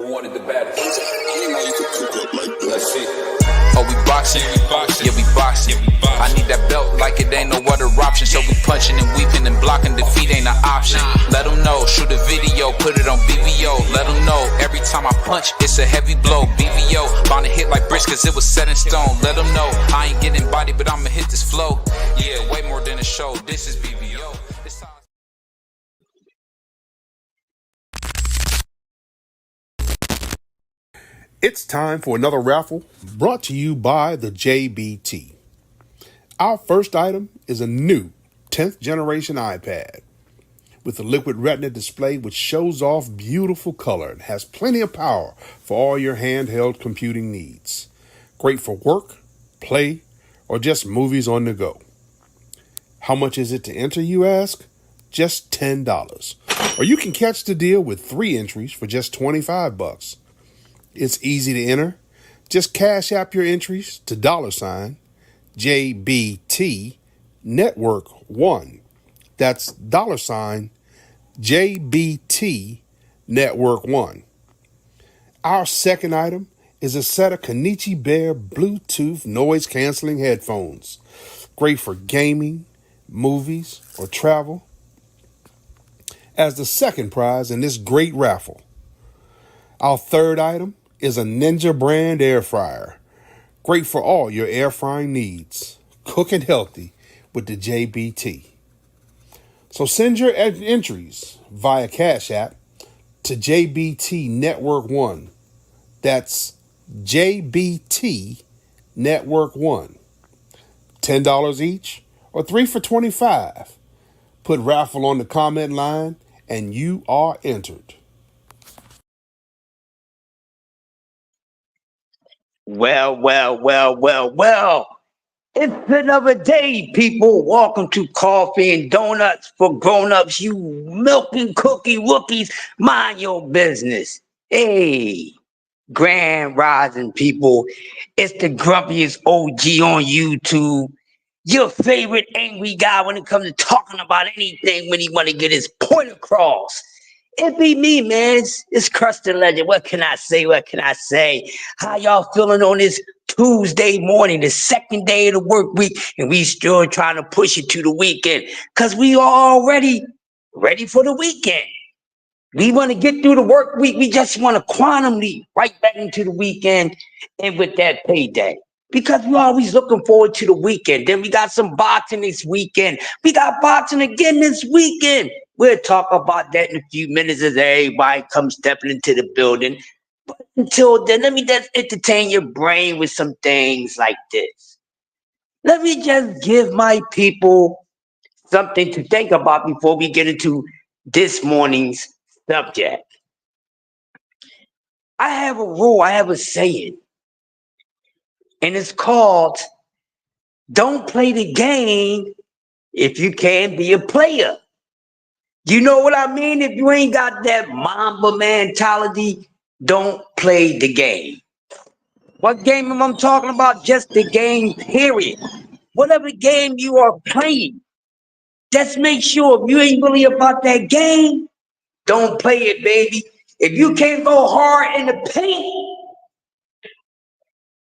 Who wanted the baddest? Let's see. Oh, we boxing, yeah, we boxing. I need that belt like it ain't no other option. So we punching and weaving and blocking. Defeat ain't an option. Let them know, shoot a video, put it on BVO. Let them know, every time I punch, it's a heavy blow. BVO, bound to hit like bricks cause it was set in stone. Let them know, I ain't getting body, but I'ma hit this flow. Yeah, way more than a show, this is BVO. It's time for another raffle brought to you by the JBT. Our first item is a new 10th generation iPad with a liquid retina display which shows off beautiful color and has plenty of power for all your handheld computing needs. Great for work, play, or just movies on the go. How much is it to enter, you ask? Just $10. Or you can catch the deal with 3 entries for just $25. It's easy to enter. Just cash app your entries to $JBT Network 1. That's $JBT Network 1. Our second item is a set of Konichi Bear Bluetooth noise canceling headphones. Great for gaming, movies, or travel. As the second prize in this great raffle. Our third item is a Ninja brand air fryer. Great for all your air frying needs. Cooking healthy with the JBT. So send your entries via Cash App to JBT Network 1. That's JBT Network 1. $10 each or 3 for $25. Put raffle on the comment line and you are entered. Well. It's another day, people. Welcome to Coffee and Donuts for Grown-Ups. You milk and cookie rookies, mind your business. Hey, Grand Rising, people. It's the grumpiest OG on YouTube. Your favorite angry guy when it comes to talking about anything when he want to get his point across. It be me, man. It's Crusty Legend. What can I say? How y'all feeling on this Tuesday morning, the second day of the work week, and we still trying to push it to the weekend because we are already ready for the weekend. We want to get through the work week. We just want to quantum leap right back into the weekend and with that payday. Because we're always looking forward to the weekend. Then we got some boxing this weekend. We got boxing again this weekend. We'll talk about that in a few minutes as everybody comes stepping into the building. But until then, let me just entertain your brain with some things like this. Let me just give my people something to think about before we get into this morning's subject. I have a rule, I have a saying. And it's called, don't play the game if you can't be a player. You know what I mean? If you ain't got that Mamba mentality, don't play the game. What game am I talking about? Just the game, period. Whatever game you are playing, just make sure if you ain't really about that game, don't play it, baby. If you can't go hard in the paint,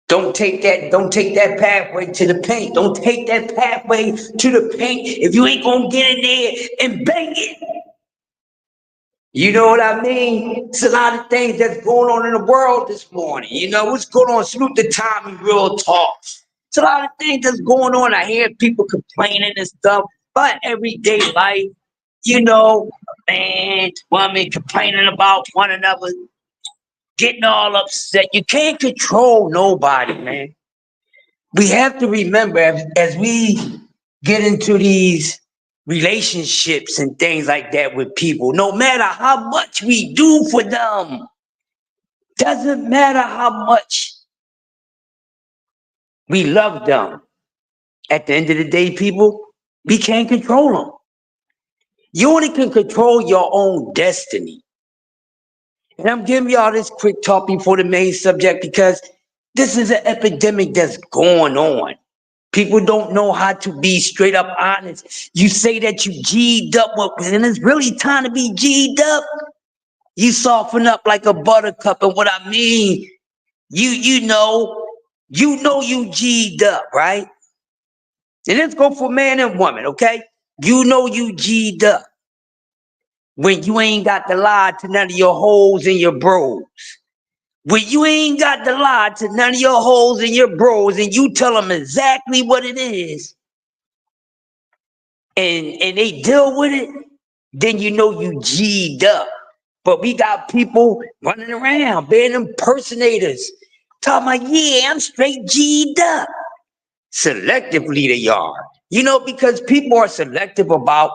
don't take that pathway to the paint. Don't take that pathway to the paint if you ain't gonna get in there and bang it. You know what I mean? It's a lot of things that's going on in the world this morning. You know, what's going on? Salute the Tommy Real Talk. It's a lot of things that's going on. I hear people complaining and stuff about everyday life. You know, man, women complaining about one another, getting all upset. You can't control nobody, man. We have to remember as we get into these relationships and things like that with people, no matter how much we do for them, doesn't matter how much we love them. At the end of the day, people, we can't control them. You only can control your own destiny. And I'm giving y'all this quick talk before the main subject because this is an epidemic that's going on. People don't know how to be straight up honest. You say that you G'd up, and it's really time to be G'd up. You soften up like a buttercup. And what I mean, you know you G'd up, right? And let's go for man and woman, okay? You know you G'd up when you ain't got to lie to none of your hoes and your bros. When you ain't got to lie to none of your hoes and your bros, and you tell them exactly what it is, and they deal with it, then you know you G'd up. But we got people running around being impersonators, talking like, yeah, I'm straight G'd up. Selectively they are. You know, because people are selective about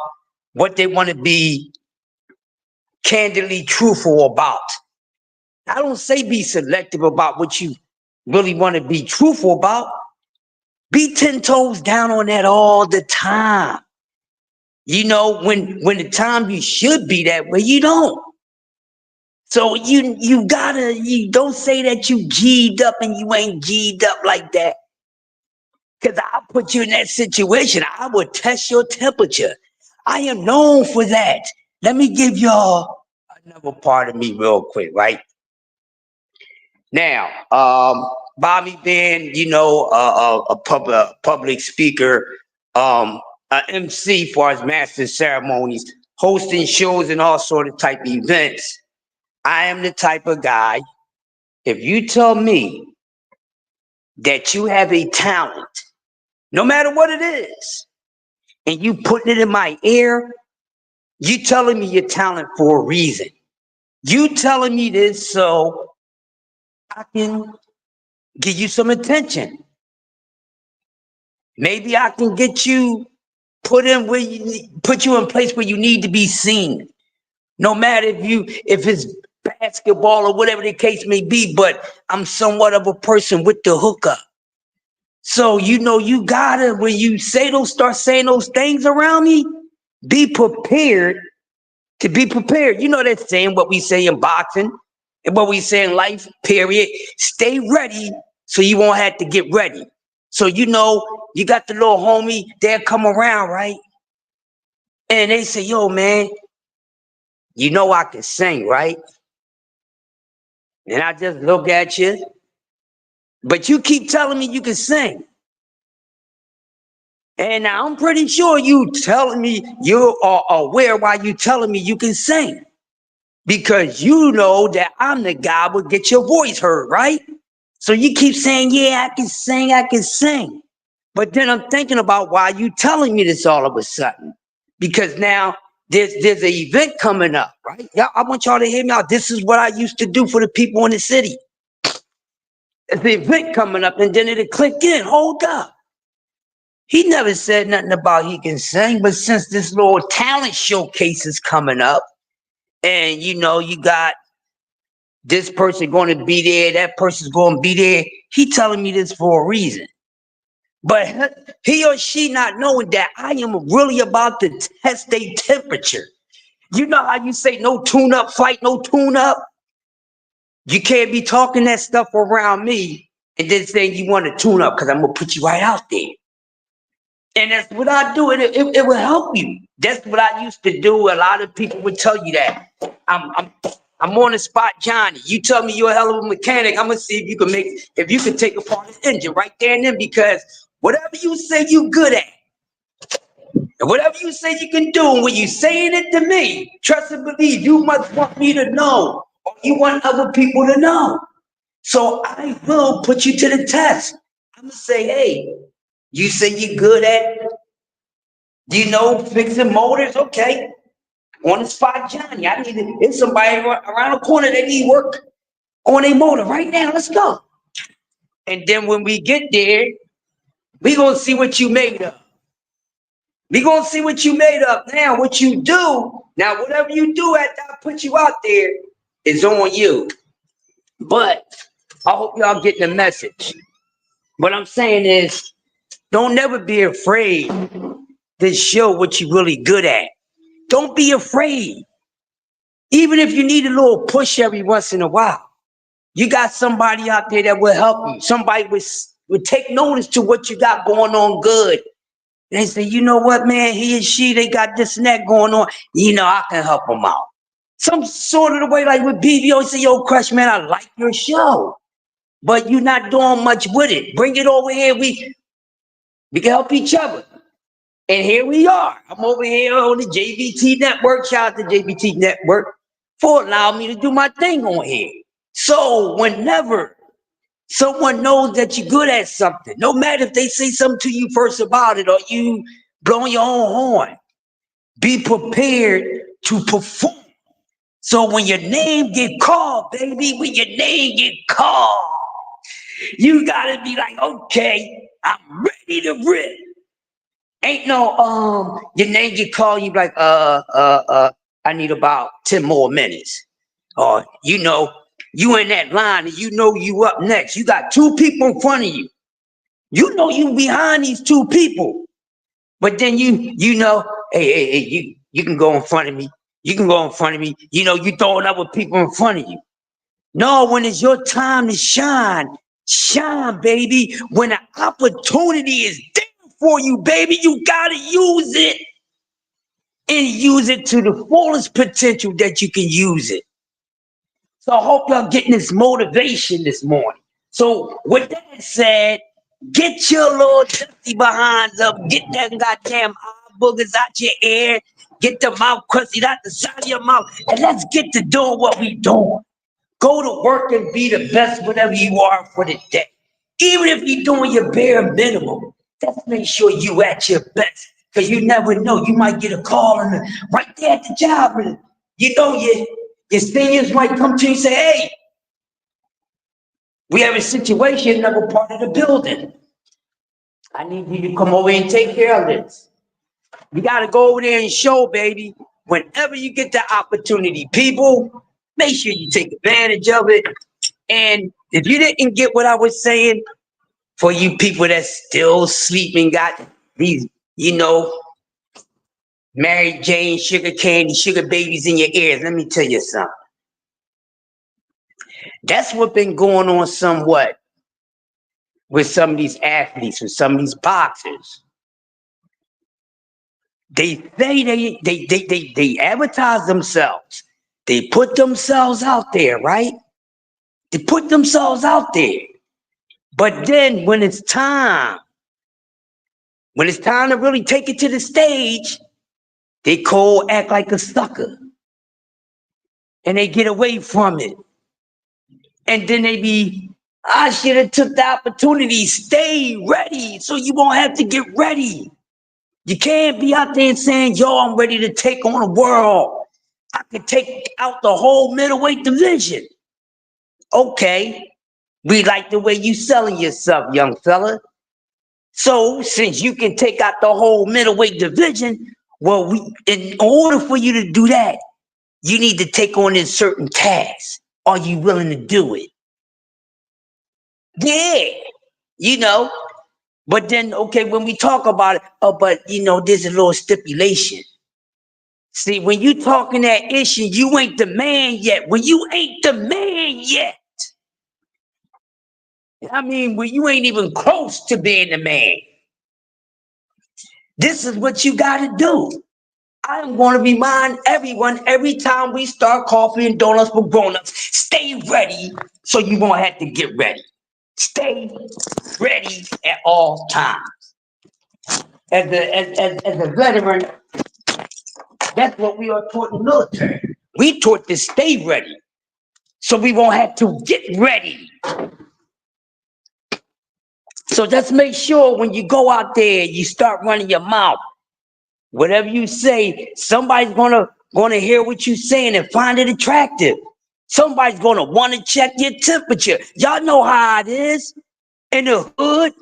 what they want to be candidly truthful about. I don't say be selective about what you really want to be truthful about. Be 10 toes down on that all the time. You know, when the time you should be that way, you don't. So you don't say that you G'd up and you ain't G'd up like that. Because I'll put you in that situation. I will test your temperature. I am known for that. Let me give y'all another part of me real quick, right? Now, Bobby being, you know, a public speaker, a MC for his master ceremonies, hosting shows and all sort of type of events. I am the type of guy, if you tell me that you have a talent, no matter what it is, and you putting it in my ear, you telling me your talent for a reason. You telling me this so I can give you some attention. Maybe I can get you put in place where you need to be seen. No matter if it's basketball or whatever the case may be, but I'm somewhat of a person with the hookup. So you know you gotta, when you start saying those things around me, be prepared to be prepared. You know that saying, what we say in boxing and what we say in life, period. Stay ready so you won't have to get ready. So you know, you got the little homie, they'll come around, right? And they say, yo, man, you know I can sing, right? And I just look at you, but you keep telling me you can sing. And now I'm pretty sure you telling me you are aware why you telling me you can sing. Because you know that I'm the guy who will get your voice heard, right? So you keep saying, yeah, I can sing, I can sing. But then I'm thinking about why you telling me this all of a sudden. Because now there's an event coming up, right? Yeah, I want y'all to hear me out. This is what I used to do for the people in the city. There's the event coming up, and then it'll click in. Hold up. He never said nothing about he can sing, but since this little talent showcase is coming up, and you know, you got this person going to be there, that person's going to be there, he telling me this for a reason. But he or she not knowing that I am really about to test their temperature. You know how you say no tune-up fight, no tune-up? You can't be talking that stuff around me and then saying you want to tune up, because I'm going to put you right out there. And that's what I do. It will help you. That's what I used to do. A lot of people would tell you that. I'm on the spot, Johnny. You tell me you're a hell of a mechanic. I'm gonna see if you can take apart this engine right there and then, because whatever you say you good at, and whatever you say you can do, and when you saying it to me, trust and believe, you must want me to know, or you want other people to know. So I will put you to the test. I'm gonna say, hey, you say you're good at, you know, fixing motors? Okay. On the spot, Johnny. It's somebody around the corner that need work on a motor right now. Let's go. And then when we get there, we gonna see what you made of. We gonna see what you made of. Now, what you do, now whatever you do after I put you out there is on you. But I hope y'all getting the message. What I'm saying is, don't never be afraid to show what you're really good at. Don't be afraid. Even if you need a little push every once in a while, you got somebody out there that will help you. Somebody would take notice to what you got going on good. And they say, you know what, man, he and she, they got this and that going on. You know, I can help them out. Some sort of the way, like with BBO, say, yo, Crush, man, I like your show, but you're not doing much with it. Bring it over here. We can help each other. And here we are. I'm over here on the JBT Network. Shout out to JBT Network for allowing me to do my thing on here. So whenever someone knows that you're good at something, no matter if they say something to you first about it or you blowing your own horn, be prepared to perform. So when your name get called, baby, when your name get called, you gotta be like, okay, I'm ready to rip. Ain't no your name get called, you be like, I need about 10 more minutes. Or you know, you in that line and you know you up next. You got 2 people in front of you. You know you behind these 2 people. But then you know, hey, you can go in front of me. You can go in front of me. You know, you throwing up with people in front of you. No, when it's your time to shine, shine, baby. When the opportunity is there for you, baby, you gotta use it. And use it to the fullest potential that you can use it. So I hope y'all getting this motivation this morning. So with that said, get your little dusty behinds up. Get that goddamn eye boogers out your ear. Get the mouth crusty out the side of your mouth. And let's get to doing what we doing. Go to work and be the best whatever you are for the day. Even if you're doing your bare minimum, just make sure you at your best. Because you never know. You might get a call right there at the job. And you know your seniors might come to you and say, hey, we have a situation in another part of the building. I need you to come over and take care of this. You got to go over there and show, baby, whenever you get the opportunity, people, make sure you take advantage of it. And if you didn't get what I was saying, for you people that still sleeping, got these, you know, Mary Jane, sugar candy, sugar babies in your ears, let me tell you something. That's what been going on somewhat with some of these athletes, with some of these boxers. They say they advertise themselves. They put themselves out there, right? They put themselves out there. But then when it's time to really take it to the stage, they act like a sucker. And they get away from it. And then they be, I should have took the opportunity. Stay ready so you won't have to get ready. You can't be out there saying, yo, I'm ready to take on the world. I could take out the whole middleweight division. Okay, we like the way you selling yourself, young fella. So since you can take out the whole middleweight division, well, in order for you to do that, you need to take on this certain task. Are you willing to do it? Yeah, you know. But then, okay, when we talk about it, but you know, there's a little stipulation. See, when you talking that issue, you ain't the man yet. When you ain't the man yet, I mean, when you ain't even close to being the man, this is what you got to do. I'm going to remind everyone every time we start coffee and donuts for grown-ups, stay ready so you won't have to get ready. Stay ready at all times. As a veteran, that's what we are taught in the military. We taught to stay ready so we won't have to get ready. So just make sure when you go out there, you start running your mouth. Whatever you say, somebody's gonna hear what you're saying and find it attractive. Somebody's gonna want to check your temperature. Y'all know how it is in the hood.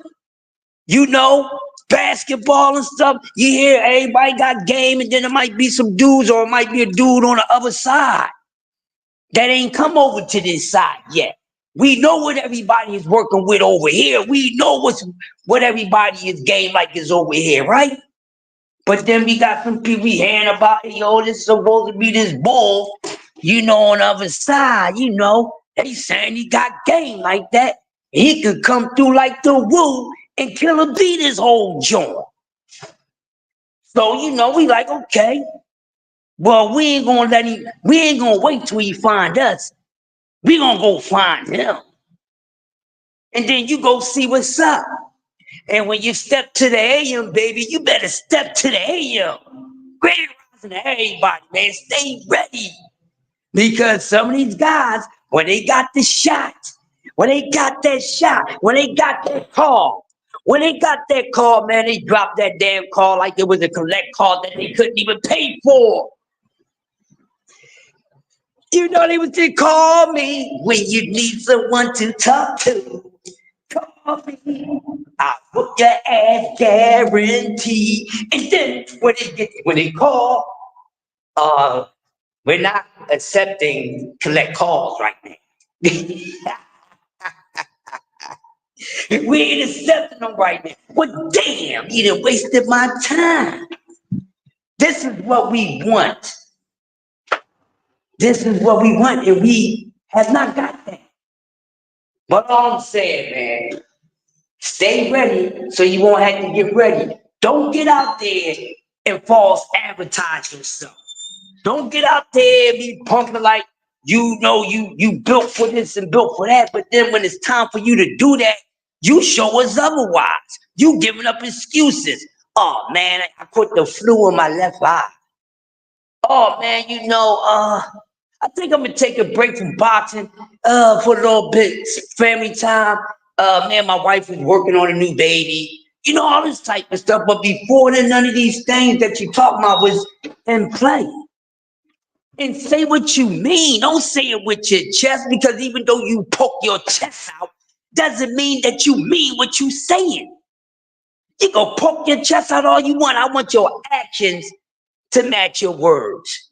You know, basketball and stuff. You hear everybody got game, and then there might be some dudes, or it might be a dude on the other side that ain't come over to this side yet. We know what everybody is working with over here. We know what everybody is game like is over here, right? But then we got some people hearing about, yo, this is supposed to be this bull, you know, on the other side, you know, they saying he got game like that. He could come through like the woo and kill or beat his whole joint. So, you know, we like, okay, Well, we ain't gonna let him, we ain't gonna wait till he find us. We gonna go find him. And then you go see what's up. And when you step to the AM, baby, you better step to the AM. Grand rising to everybody, man. Stay ready. Because some of these guys, when they got the shot, when they got that shot, when they got that call, man, they dropped that damn call like it was a collect call that they couldn't even pay for. You know they was to call me when you need someone to talk to. Call me. I'll put your ass guarantee. And then when they call, we're not accepting collect calls right now. We ain't accepting them right now. Well, damn, you done wasted my time. This is what we want. This is what we want, and we have not got that. But all I'm saying, man, stay ready so you won't have to get ready. Don't get out there and false advertise yourself. Don't get out there and be pumping like you know you built for this and built for that. But then when it's time for you to do that, you show us otherwise. You giving up excuses. Oh man, I caught the flu in my left eye. Oh man, I think I'm gonna take a break from boxing for a little bit, family time. Man, my wife is working on a new baby. You know, all this type of stuff. But before then, none of these things that you talk about was in play. And say what you mean. Don't say it with your chest, because even though you poke your chest out, doesn't mean that you mean what you saying. You go poke your chest out all you want. I want your actions to match your words.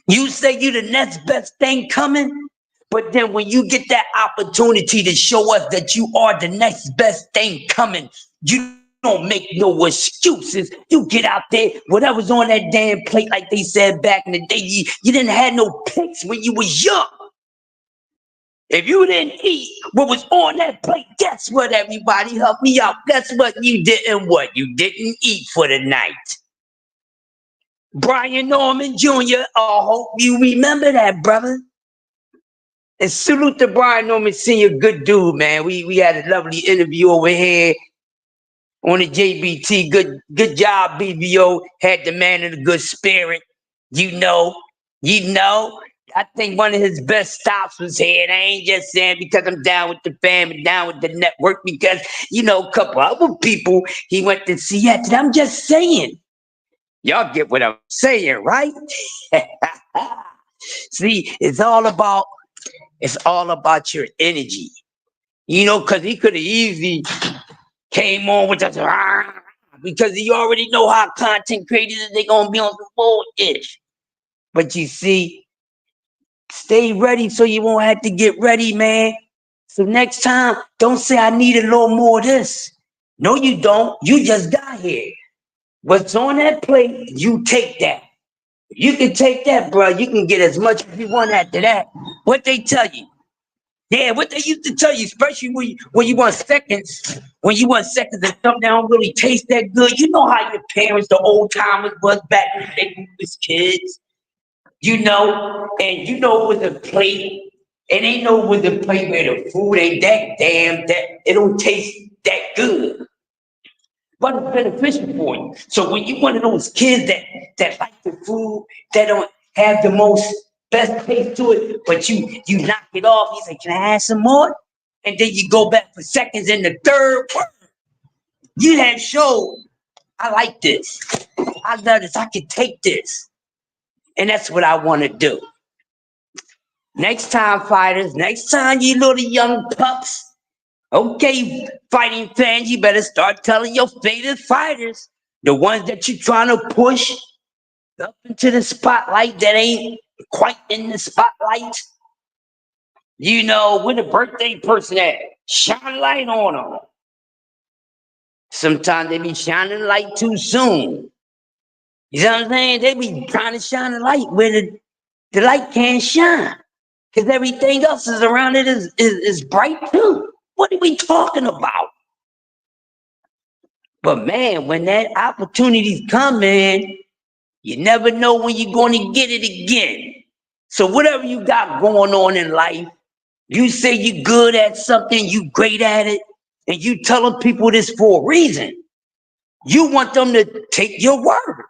You say you the next best thing coming, but then when you get that opportunity to show us that you are the next best thing coming, you don't make no excuses. You get out there, whatever's on that damn plate, like they said back in the day, you didn't have no picks when you was young. If you didn't eat what was on that plate, guess what, everybody? Help me out. Guess what? You didn't what? You didn't eat for the night. Brian Norman Jr., I hope you remember that, brother. And salute to Brian Norman Sr., good dude, man. We had a lovely interview over here on the JBT. Good job, BBO. Had the man in a good spirit. You know. I think one of his best stops was here. And I ain't just saying because I'm down with the fam and down with the network, because, a couple other people he went to see yet. I'm just saying. Y'all get what I'm saying, right? See, it's all about your energy. Because he could have easily came on with that, because he already know how content creators they gonna be on the bull-ish. But you see, stay ready so you won't have to get ready, man. So next time, don't say I need a little more of this. No, you don't. You just got here. What's on that plate, you take that. You can take that, bro. You can get as much as you want after that. What they tell you. Yeah, what they used to tell you, especially when you want seconds, and something don't really taste that good. You know how your parents, the old timers, was back when they was kids. And it was a plate. And they know with the plate where the food ain't that it don't taste that good. But it's beneficial for you. So when you one of those kids that like the food, that don't have the most best taste to it, but you knock it off, you say, can I have some more? And then you go back for seconds in the third word. You have showed, I like this. I love this. I can take this. And that's what I want to do. Next time, fighters, next time, you little young pups, okay, fighting fans, you better start telling your favorite fighters, the ones that you're trying to push up into the spotlight that ain't quite in the spotlight. Where the birthday person at? Shine a light on them. Sometimes they be shining light too soon. You know what I'm saying? They be trying to shine a light where the light can't shine, because everything else is around it is bright too. What are we talking about? But man, when that opportunities come, man, You never know when you're going to get it again. So whatever you got going on in life, you say you're good at something, you great at it, and you telling people this for a reason. You want them to take your word.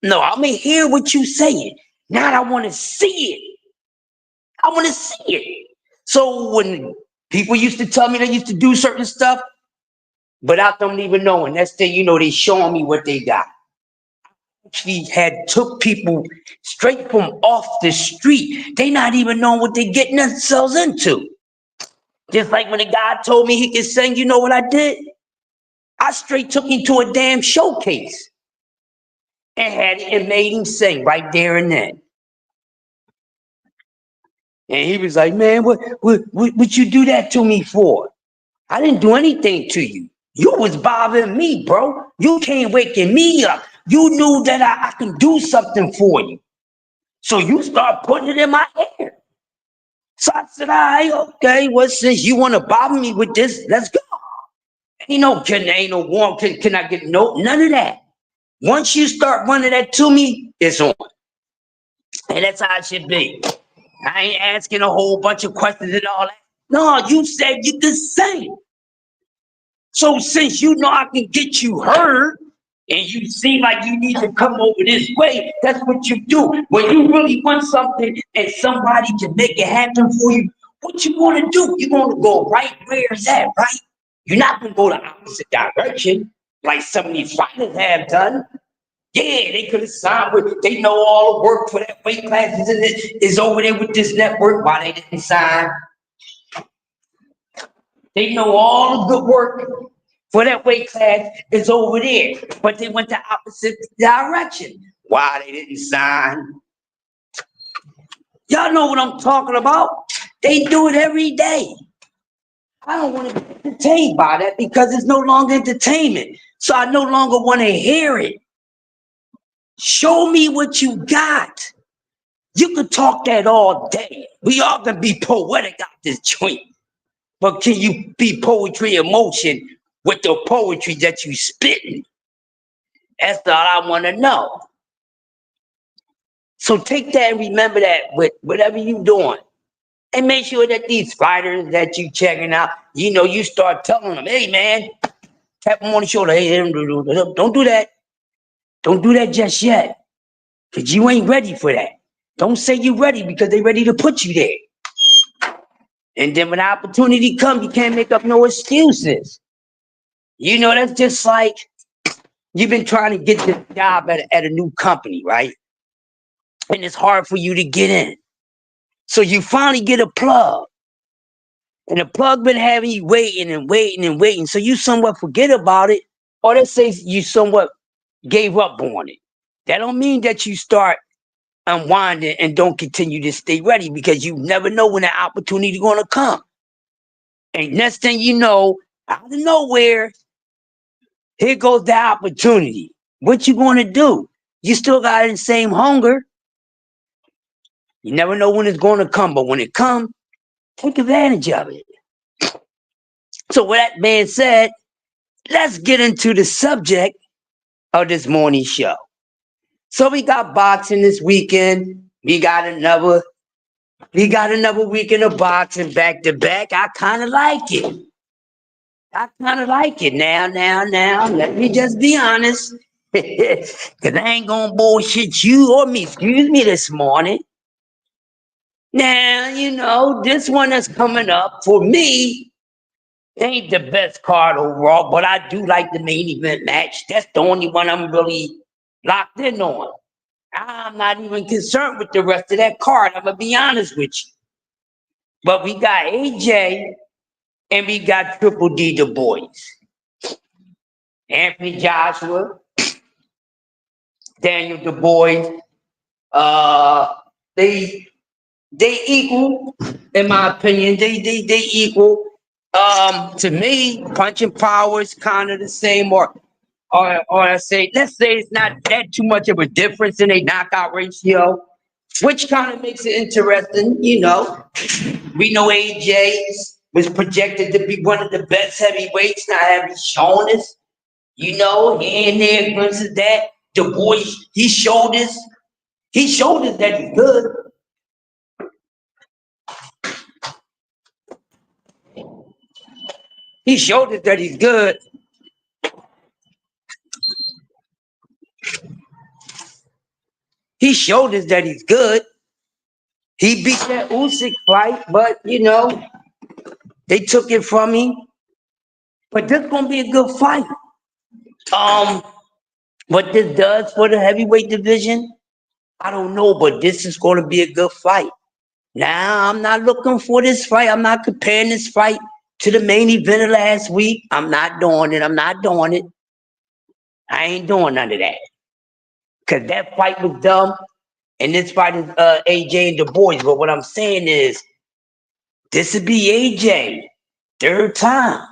No, I'm going to hear what you're saying. Now I want to see it. I want to see it. So when people used to tell me they used to do certain stuff, but I don't even know. And next thing you know, they showing me what they got. Actually had took people straight from off the street. They not even knowing what they getting themselves into. Just like when a guy told me he could sing, you know what I did? I straight took him to a damn showcase and had it and made him sing right there and then. And he was like, man, what you do that to me for? I didn't do anything to you. You was bothering me, bro. You came waking me up. You knew that I can do something for you. So you start putting it in my ear. So I said, all right, okay, well, since you want to bother me with this, let's go. Ain't no warm, can I get none of that. Once you start running that to me, it's on. And that's how it should be. I ain't asking a whole bunch of questions and all that. No, you said you could sing. So since you know I can get you heard, and you seem like you need to come over this way, that's what you do. When you really want something and somebody can make it happen for you, what you want to do? You're going to go right where it's at, right? You're not going to go the opposite direction like some of these fighters have done. Yeah, they could have signed with, they know all the work for that weight classes and it is over there with this network. Why they didn't sign? They know all the good work for that weight class is over there, but they went the opposite direction. Why they didn't sign? Y'all know what I'm talking about. They do it every day. I don't want to be entertained by that because it's no longer entertainment. So I no longer want to hear it. Show me what you got. You could talk that all day. We all can be poetic out this joint. But can you be poetry in motion with the poetry that you spitting? That's all I want to know. So take that and remember that with whatever you doing. And make sure that these fighters that you checking out, you know, you start telling them, hey, man, tap them on the shoulder. Hey, don't do that. Don't do that just yet. Because you ain't ready for that. Don't say you're ready because they're ready to put you there. And then when the opportunity comes, you can't make up no excuses. You know, that's just like you've been trying to get this job at a new company, right? And it's hard for you to get in. So you finally get a plug. And the plug been having you waiting and waiting and waiting. So you somewhat forget about it. Or let's say you somewhat gave up on it. That don't mean that you start unwinding and don't continue to stay ready because you never know when that opportunity is going to come. And next thing you know, out of nowhere, here goes the opportunity. What you going to do? You still got the same hunger. You never know when it's going to come, but when it comes, take advantage of it. So with that being said, let's get into the subject of this morning show. So we got boxing this weekend. We got another weekend of boxing back to back. I kind of like it. Now. Let me just be honest. Because I ain't going to bullshit you or me. Excuse me this morning. Now, you know, this one that's coming up for me ain't the best card overall, but I do like the main event match. That's the only one I'm really locked in on. I'm not even concerned with the rest of that card. I'm going to be honest with you. But we got AJ and we got Triple D Du Bois. Anthony Joshua, Daniel Du Bois. They equal, in my opinion. They equal. To me, punching power is kind of the same, or let's say it's not that too much of a difference in a knockout ratio, which kind of makes it interesting. You know, we know AJ was projected to be one of the best heavyweights. Now, have he shown us? You know, here and there versus that. the boy, he showed us that he's good. He showed us that he's good. He showed us that he's good. He beat that Usyk fight, but you know, they took it from him. But this gonna be a good fight. What this does for the heavyweight division, I don't know, but this is gonna be a good fight. Now, I'm not looking for this fight. I'm not comparing this fight to the main event of last week. I'm not doing it. I ain't doing none of that. Because that fight was dumb. And this fight is AJ and the boys. But what I'm saying is, this would be AJ. Third time.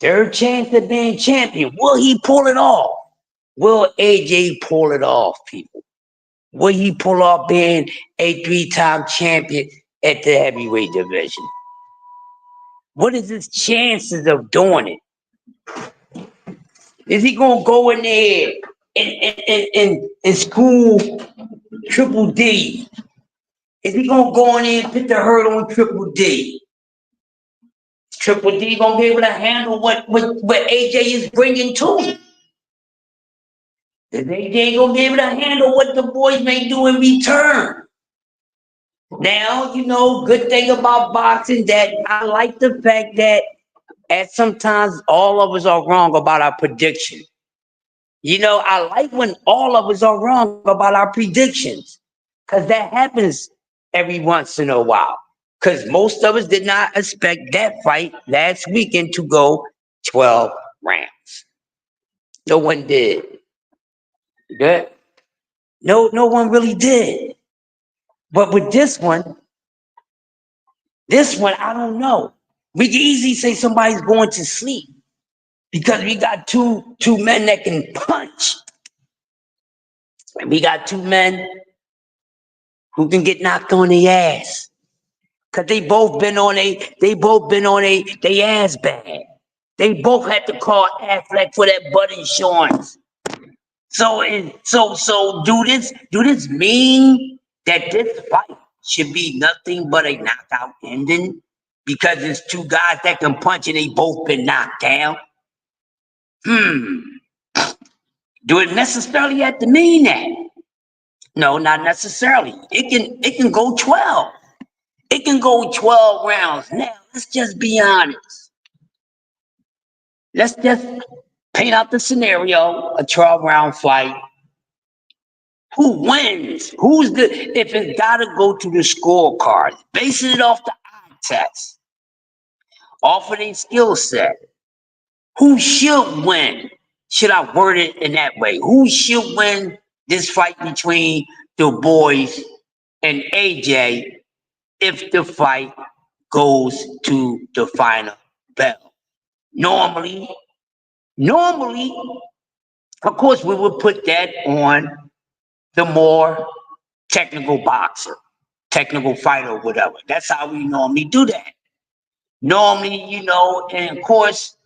Third chance at being champion. Will he pull it off? Will AJ pull it off, people? Will he pull off being a 3-time champion at the heavyweight division? What is his chances of doing it? Is he gonna go in there and school Triple D? Is he gonna go in there and put the hurt on Triple D? Triple D gonna be able to handle what AJ is bringing to him? Is AJ gonna be able to handle what the boys may do in return? Now, you know, good thing about boxing that I like the fact that at sometimes all of us are wrong about our prediction. You know, I like when all of us are wrong about our predictions, because that happens every once in a while. Because most of us did not expect that fight last weekend to go 12 rounds. No one did. Good. No one really did. But with this one, I don't know. We can easily say somebody's going to sleep because we got two men that can punch. And we got two men who can get knocked on the ass. Cause they both been on they ass bad. They both had to call Affleck for that butt insurance. So do this mean that this fight should be nothing but a knockout ending? Because it's two guys that can punch and they both been knocked down? Do it necessarily have to mean that? No, not necessarily. It can go 12. It can go 12 rounds. Now, let's just be honest. Let's just paint out the scenario, a 12-round fight. Who wins? If it's gotta go to the scorecard, basing it off the eye test, off of their skill set, who should win? Should I word it in that way? Who should win this fight between the boys and AJ if the fight goes to the final bell? Normally, of course, we would put that on the more technical boxer, technical fighter, whatever. That's how we normally do that. Normally, you know, and of course,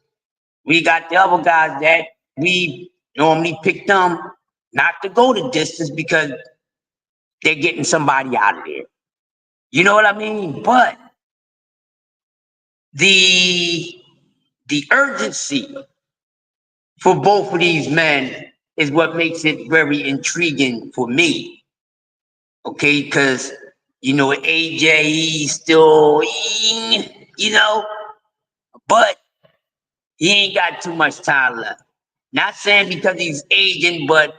we got the other guys that we normally pick them not to go the distance because they're getting somebody out of there. You know what I mean? But the urgency for both of these men is what makes it very intriguing for me. Okay, because you know AJ, he's still, you know, but he ain't got too much time left. Not saying because he's aging, but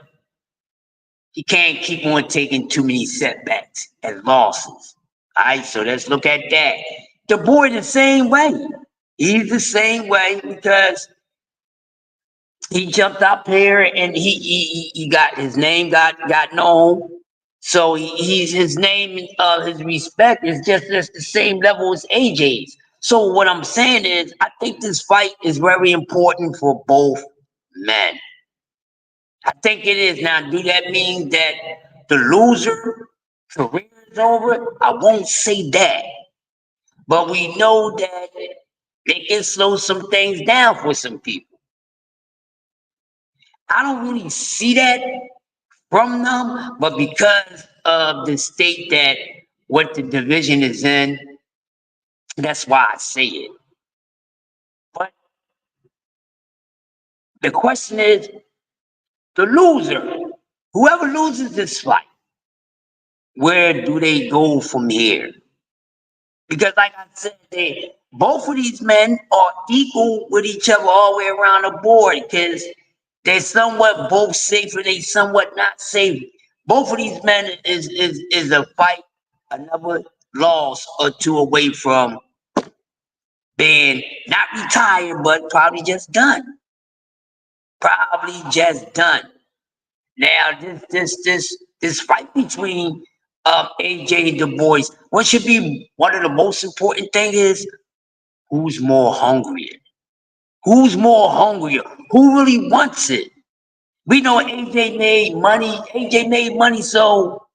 he can't keep on taking too many setbacks and losses. All right, so let's look at that. The boy the same way. He's the same way because he jumped up here and he got his name got known. So his name, his respect is just the same level as AJ's. So what I'm saying is, I think this fight is very important for both men. I think it is. Now, do that mean that the loser career is over? I won't say that. But we know that they can slow some things down for some people. I don't really see that from them, but because of the state that what the division is in, that's why I say it. But the question is, the loser, whoever loses this fight, where do they go from here? Because like I said, both of these men are equal with each other all the way around the board because they're somewhat both safer, they somewhat not safe. Both of these men is a fight, another loss or two away from being not retired, but probably just done. Probably just done. Now this fight between AJ and Du Bois, what should be one of the most important things is who's more hungrier? Who's more hungrier? Who really wants it? We know AJ made money. AJ made money, so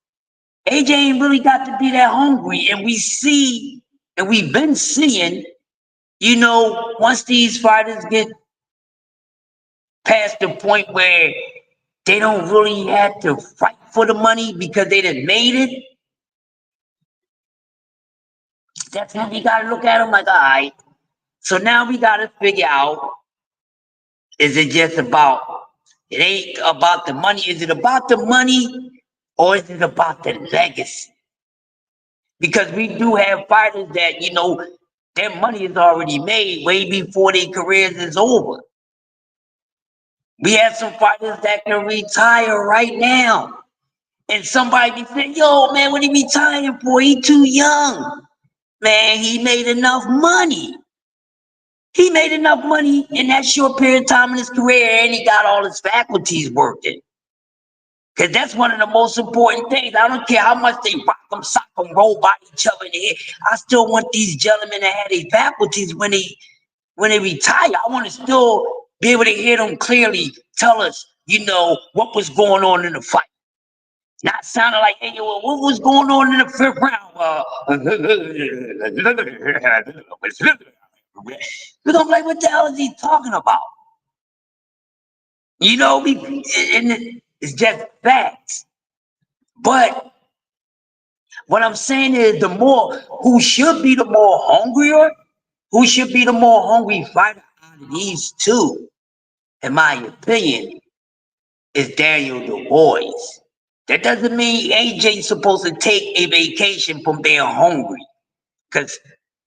AJ ain't really got to be that hungry. And we see, and we've been seeing, you know, once these fighters get past the point where they don't really have to fight for the money because they done made it, that's when we gotta look at them like, all right. So now we gotta figure out, is it just about, it ain't about the money. Is it about the money or is it about the legacy? Because we do have fighters that, you know, their money is already made way before their careers is over. We have some fighters that can retire right now. And somebody be saying, yo, man, what he retiring for? He too young. Man, he made enough money. He made enough money in that short period of time in his career, and he got all his faculties working. Because that's one of the most important things. I don't care how much they rock them, sock them, roll by each other in the head. I still want these gentlemen to have their faculties when they retire. I want to still be able to hear them clearly tell us, you know, what was going on in the fight. Not sounding like, hey, what was going on in the fifth round? We're gonna be like, what the hell is he talking about? You know, it's just facts. But what I'm saying is who should be the more hungrier, who should be the more hungry fighter out of these two, in my opinion, is Daniel Du Bois. That doesn't mean AJ's supposed to take a vacation from being hungry. Because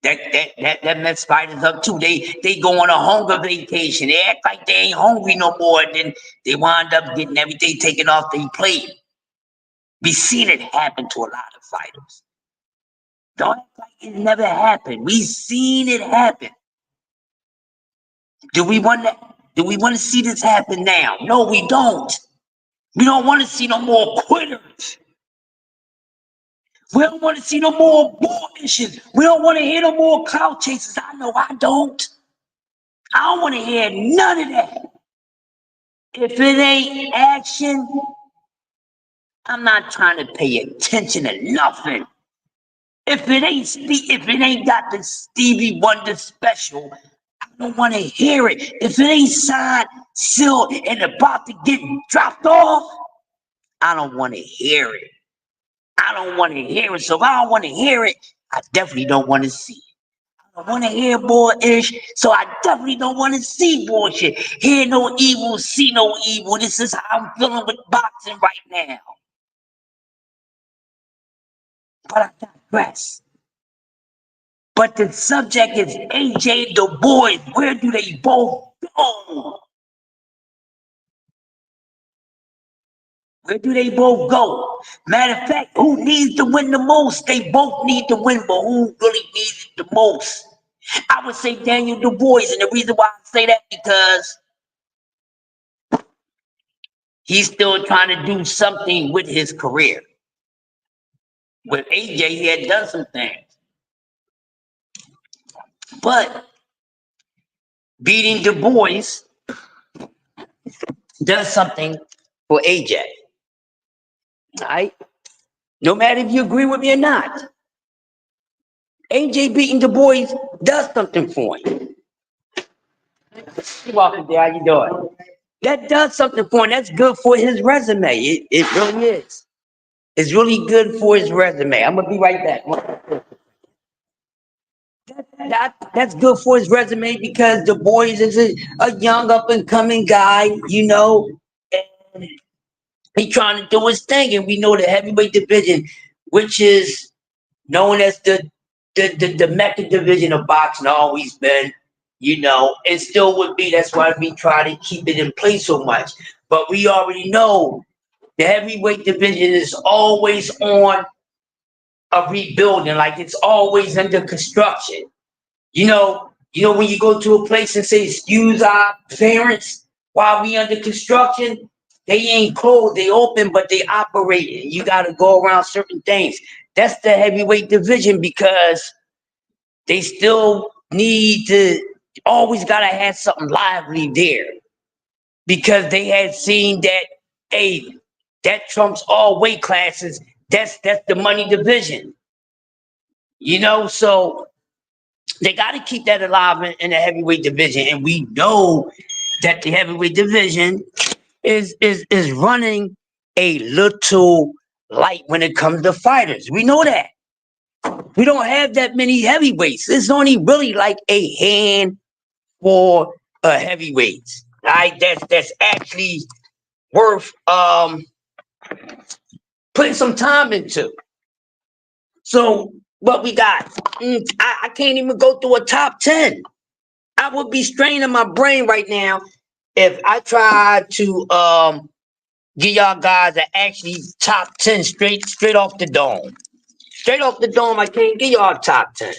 that mess fighters up too. They go on a hunger vacation. They act like they ain't hungry no more, and then they wind up getting everything taken off their plate. We seen it happen to a lot of fighters. Don't act like it never happened. We seen it happen. Do we want to see this happen now? No, we don't. We don't want to see no more quitters. We don't want to see no more bullshit. We don't want to hear no more clout chasers. I know I don't. I don't want to hear none of that. If it ain't action, I'm not trying to pay attention to nothing. If it ain't got the Stevie Wonder special, I don't want to hear it. If it ain't signed, sealed, and about to get dropped off, I don't want to hear it. I don't want to hear it. So if I don't want to hear it, I definitely don't want to see it. I don't want to hear bullshit, so I definitely don't want to see bullshit. Hear no evil, see no evil. This is how I'm feeling with boxing right now. But I digress. But the subject is AJ Du Bois. Where do they both go? Where do they both go? Matter of fact, who needs to win the most? They both need to win, but who really needs it the most? I would say Daniel Du Bois, and the reason why I say that because he's still trying to do something with his career. With AJ, he had done some things. But beating Du Bois does something for AJ. All right? No matter if you agree with me or not. AJ beating Du Bois does something for him. You're welcome, there. How you doing? that does something for him. That's good for his resume. It really is. It's really good for his resume. I'm gonna be right back. That's good for his resume because the boys is a young up and coming guy, and he trying to do his thing. And we know the heavyweight division, which is known as the Mecca division of boxing, always been, and still would be. That's why we try to keep it in place so much. But we already know the heavyweight division is always on a rebuilding, like it's always under construction. When you go to a place and say, excuse our parents while we under construction, they ain't closed, they open, but they operating. You got to go around certain things. That's the heavyweight division because they still need to, always got to have something lively there because they had seen that, hey, that trumps all weight classes. That's the money division. So they got to keep that alive in the heavyweight division, and we know that the heavyweight division is running a little light when it comes to fighters. We know that. We don't have that many heavyweights. It's only really like a hand for heavyweights. Right? That's actually worth putting some time into. So what we got? I can't even go through a top 10. I would be straining my brain right now if I tried to give y'all guys an actually top 10 straight off the dome. Straight off the dome, I can't give y'all a top 10.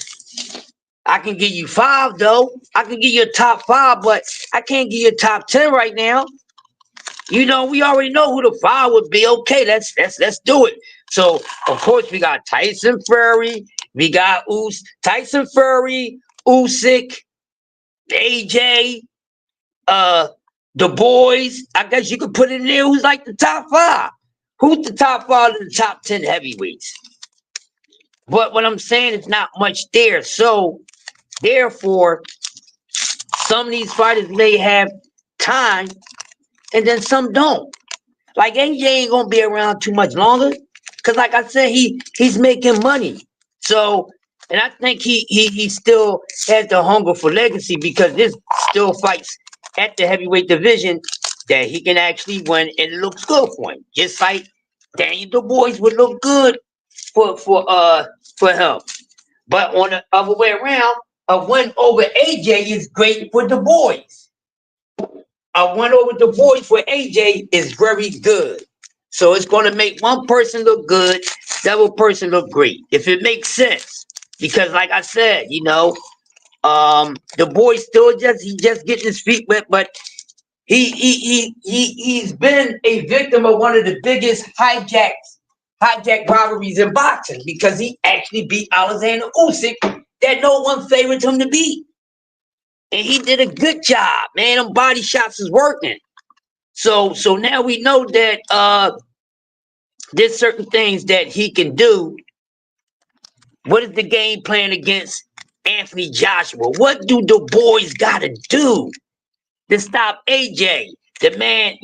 I can give you 5 though. I can give you a top 5, but I can't give you a top 10 right now. We already know who the 5 would be. Okay, let's do it. So of course we got Tyson Fury, we got Tyson Fury, Usyk, AJ, the boys. I guess you could put it in there. Who's like the top 5? Who's the top 5 of the top 10 heavyweights? But what I'm saying is not much there. So therefore, some of these fighters may have time, and then some don't. Like AJ ain't gonna be around too much longer, cause like I said, he's making money. So, and I think he still has the hunger for legacy because there's still fights at the heavyweight division that he can actually win, and it looks good for him. Just like Daniel Dubois would look good for him. But on the other way around, a win over AJ is great for Dubois. A win over Dubois for AJ is very good. So it's going to make one person look good, the other person look great, if it makes sense. Because like I said, Dubois still just getting his feet wet, but he's been a victim of one of the biggest hijack robberies in boxing because he actually beat Alexander Usyk that no one favored him to beat. And he did a good job, man. Them body shots is working. So now we know that there's certain things that he can do. What is the game plan against Anthony Joshua? What do the boys gotta do to stop AJ? The man,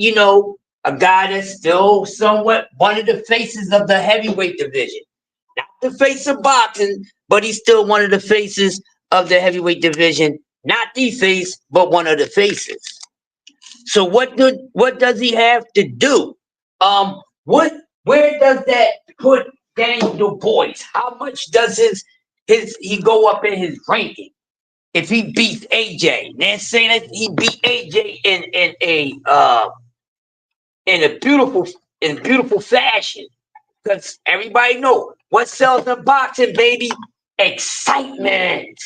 a guy that's still somewhat one of the faces of the heavyweight division. Not the face of boxing, but he's still one of the faces of the heavyweight division. Not the face, but one of the faces. So what does he have to do? Where does that put Daniel Dubois? How much does he go up in his ranking if he beats AJ? They're saying that he beat AJ in a beautiful fashion. Because everybody know what sells in boxing, baby? Excitement.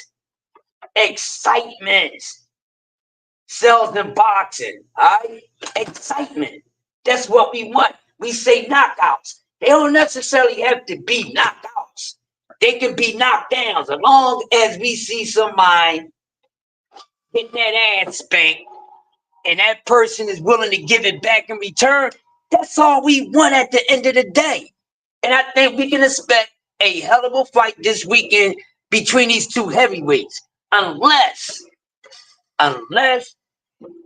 Excitement sells in boxing. All right? Excitement. That's what we want. We say knockouts. They don't necessarily have to be knockouts. They can be knockdowns as long as we see somebody get that ass spanked and that person is willing to give it back in return. That's all we want at the end of the day. And I think we can expect a hell of a fight this weekend between these two heavyweights. Unless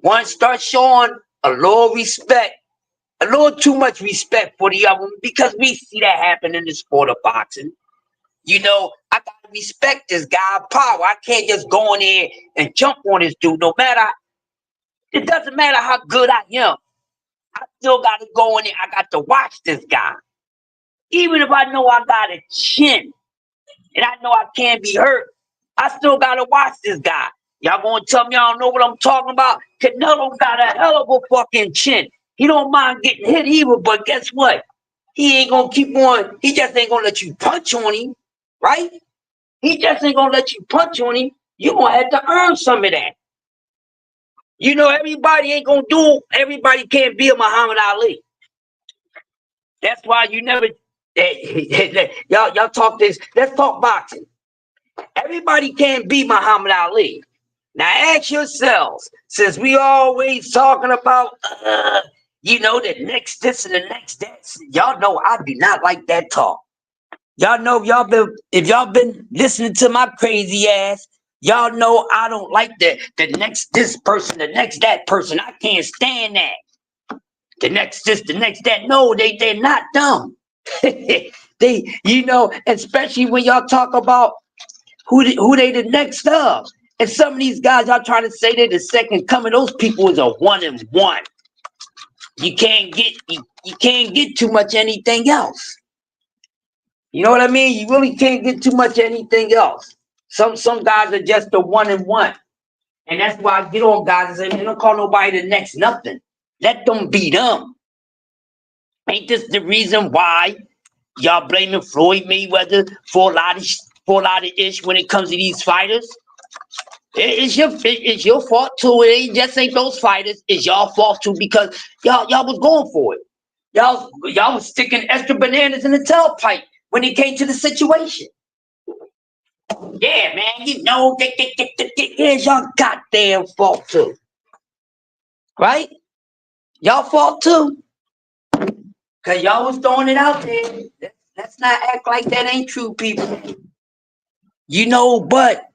one starts showing a little respect, a little too much respect for the other one, because we see that happen in the sport of boxing. You know, I gotta respect this guy power. I can't just go in there and jump on this dude. No matter, it doesn't matter how good I am. I still gotta go in there. I got to watch this guy. Even if I know I got a chin and I know I can't be hurt, I still gotta watch this guy. Y'all gonna tell me y'all know what I'm talking about? Canelo got a hell of a fucking chin. He don't mind getting hit either, but guess what? He ain't gonna keep on. He just ain't gonna let you punch on him, right? He just ain't gonna let you punch on him. You gonna have to earn some of that. You know, everybody ain't gonna do. Everybody can't be a Muhammad Ali. That's why you never. Y'all talk this. Let's talk boxing. Everybody can't be Muhammad Ali. Now ask yourselves, since we always talking about, the next this and the next that. Y'all know I do not like that talk. Y'all know if y'all been listening to my crazy ass, y'all know I don't like the next this person, the next that person. I can't stand that. The next this, the next that. No, they're not dumb. Especially when y'all talk about who they the next of. And some of these guys y'all trying to say they're the second coming. Those people is a one and one. You can't get too much anything else. You know what I mean? You really can't get too much anything else. Some guys are just a one and one. And that's why I get on guys and say, man, don't call nobody the next nothing. Let them be them. Ain't this the reason why y'all blaming Floyd Mayweather for a lot of ish when it comes to these fighters? It's your fault too. It just ain't those fighters. It's y'all fault too, because y'all was going for it. Y'all was sticking extra bananas in the tailpipe when it came to the situation. Yeah, man, it's y'all goddamn fault too. Right? Y'all fault too. Cause y'all was throwing it out there. Let's not act like that ain't true, people. But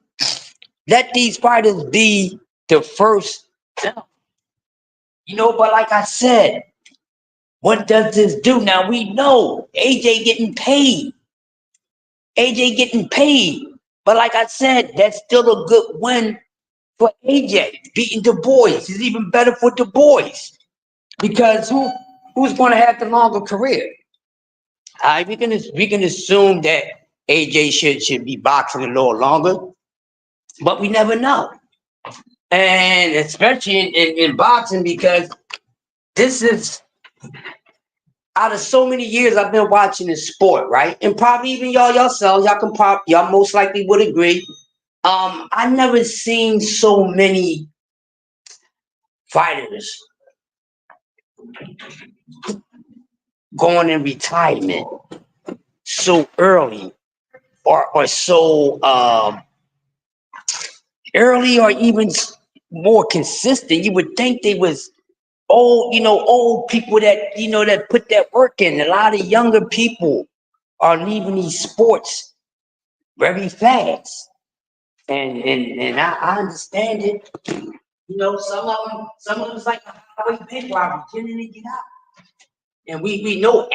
let these fighters be the first. But like I said, what does this do? Now we know AJ getting paid. AJ getting paid. But like I said, that's still a good win for AJ. Beating Du Bois is even better for Du Bois. Because who's going to have the longer career? We can assume that AJ should be boxing a little longer, but we never know. And especially in boxing, because this is, out of so many years I've been watching this sport, right? And probably even yourselves, y'all most likely would agree. I never seen so many fighters going in retirement so early, or so early, or even more consistent. You would think they was old people that put that work in. A lot of younger people are leaving these sports very fast. And I understand it. Some of them is like a highway pit robbery, get in and get out. And we know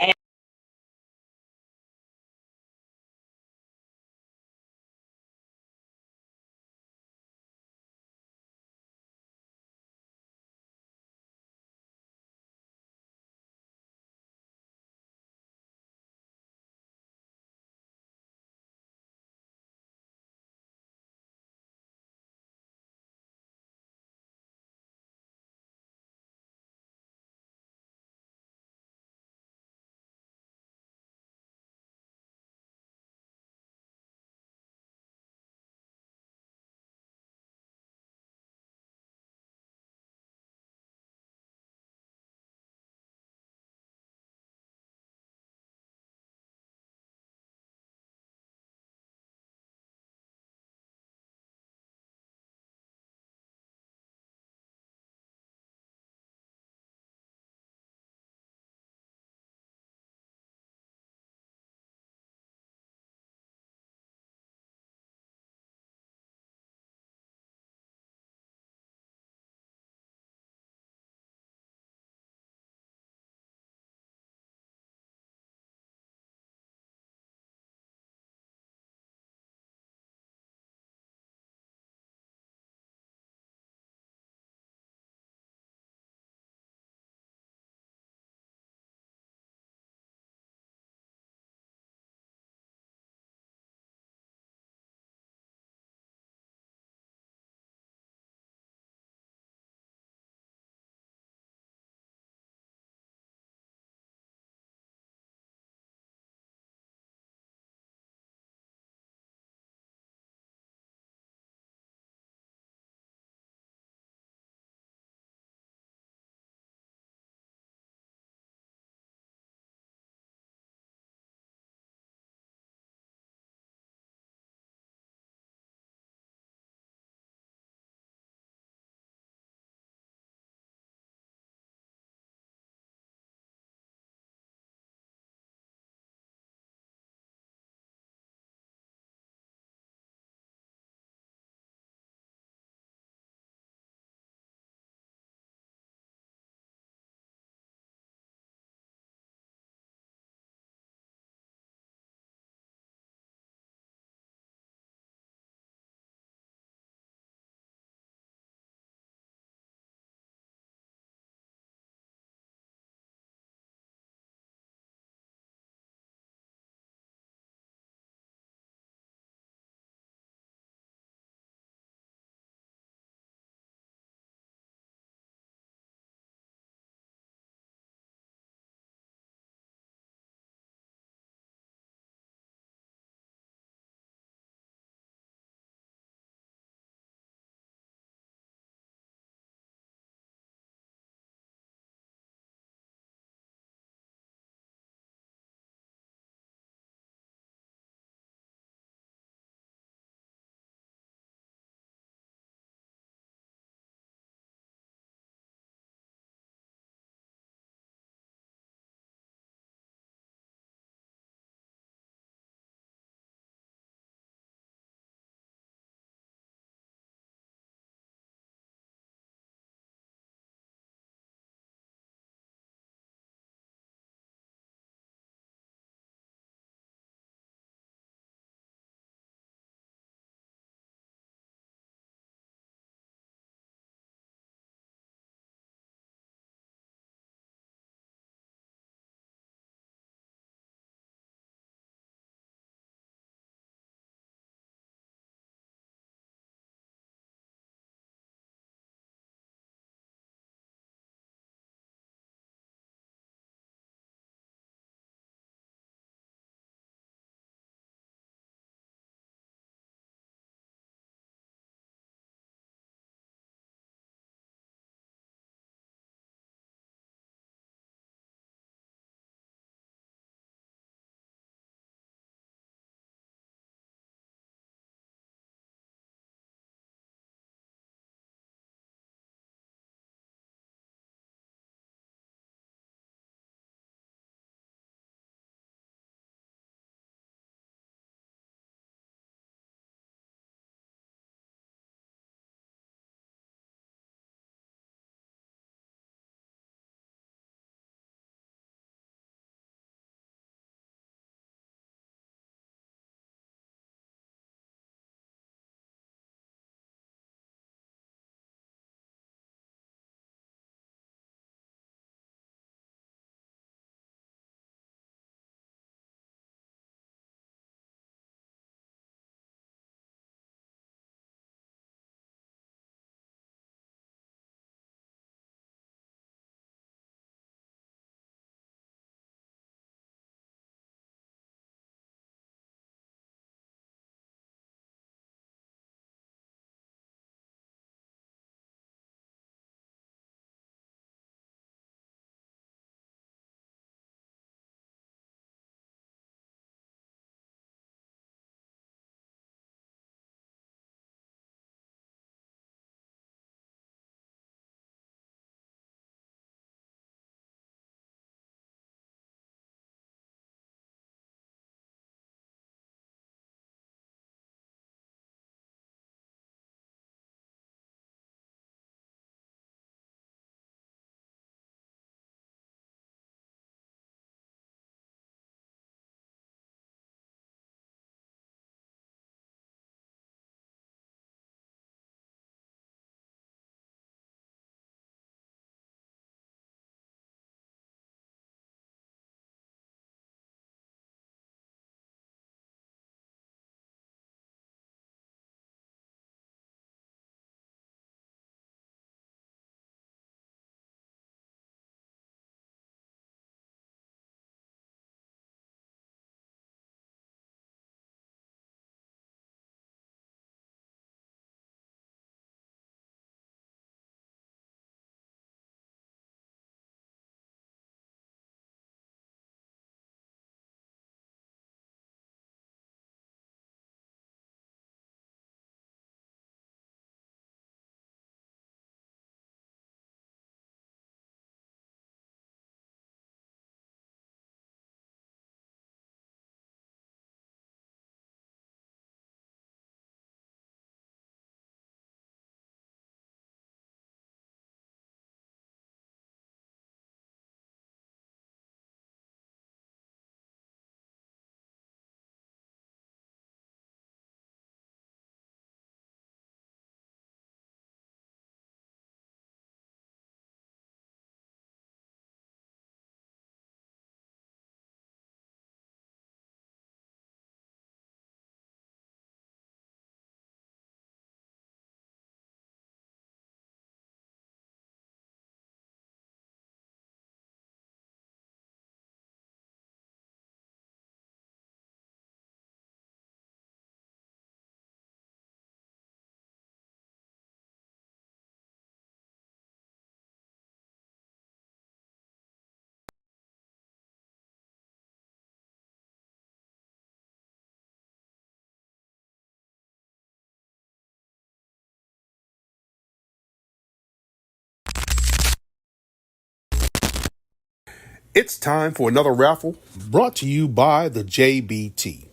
It's time for another raffle brought to you by the JBT.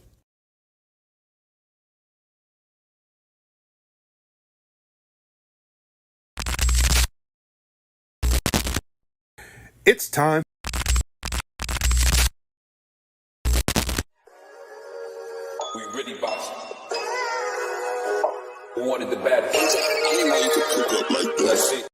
It's time. We really boxing. Who wanted the baddest? Let's see.